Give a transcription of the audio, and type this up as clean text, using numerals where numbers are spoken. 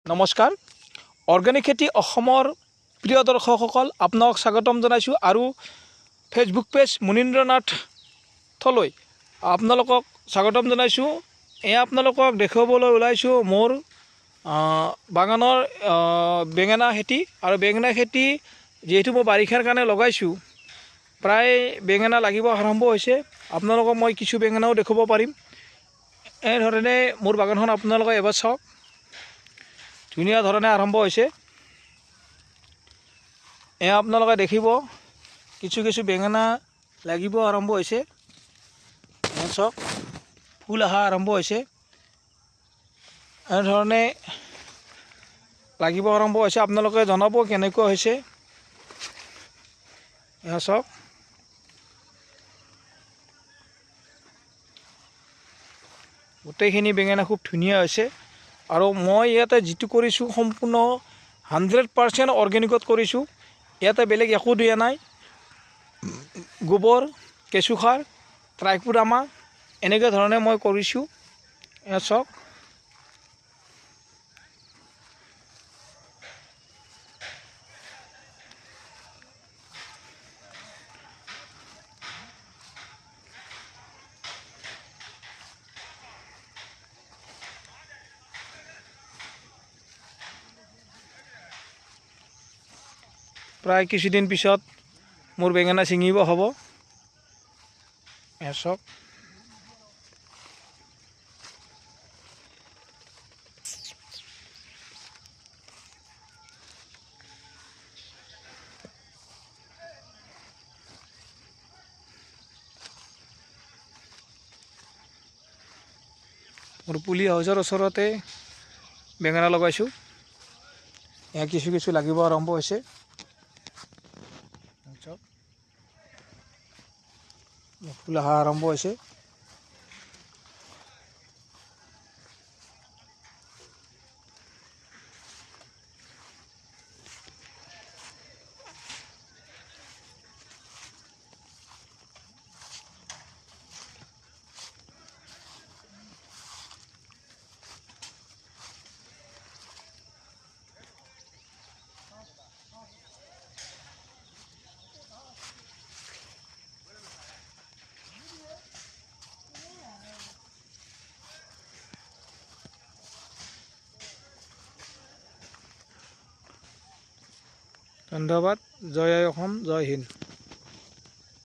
নমস্কাৰ অৰ্গেনিক খেতি অসমৰ প্ৰিয় দৰ্শকসকল আপোনাক স্বাগতম জনাইছোঁ আৰু ফেচবুক পেজ মুনীন্দ্ৰনাথ থলৈ আপোনালোকক স্বাগতম জনাইছোঁ। এয়া আপোনালোকক দেখুৱাবলৈ ওলাইছোঁ মোৰ বাগানৰ বেঙেনা খেতি আৰু বেঙেনা খেতি যিহেতু মই বাৰিষাৰ কাৰণে লগাইছোঁ প্ৰায় বেঙেনা লাগিব আৰম্ভ হৈছে। আপোনালোকক মই কিছু বেঙেনাও দেখুৱাব পাৰিম। এনেধৰণে মোৰ বাগানখন আপোনালোকে এবাৰ চাওক, ধুনীয়া ধৰণে আৰম্ভ হৈছে। এয়া আপোনালোকে দেখিব কিছু কিছু বেঙেনা লাগিব আৰম্ভ হৈছে। চাওক ফুল অহা আৰম্ভ হৈছে, এনেধৰণে লাগিব আৰম্ভ হৈছে। আপোনালোকে জনাব কেনেকুৱা হৈছে। এয়া চাওক গোটেইখিনি বেঙেনা খুব ধুনীয়া হৈছে আৰু মই ইয়াতে যিটো কৰিছোঁ সম্পূৰ্ণ 100% অৰ্গেনিকত কৰিছোঁ। ইয়াতে বেলেগ একো দিয়া নাই। গোবৰ, কেঁচুসাৰ, ট্ৰাইকোডাৰ্মা এনেকুৱা ধৰণে মই কৰিছোঁ। এয়া চাওক প্ৰায় কিছুদিন পিছত মোৰ বেঙেনা ছিঙিব হ'ব। এয়া চাওক মোৰ পুলি হাউচৰ ওচৰতে বেঙেনা লগাইছোঁ। এয়া কিছু কিছু লাগিব আৰম্ভ হৈছে। ফুল অহা আৰম্ভ হৈছে। ধন্যবাদ। জয় অসম, জয় হিন্দ।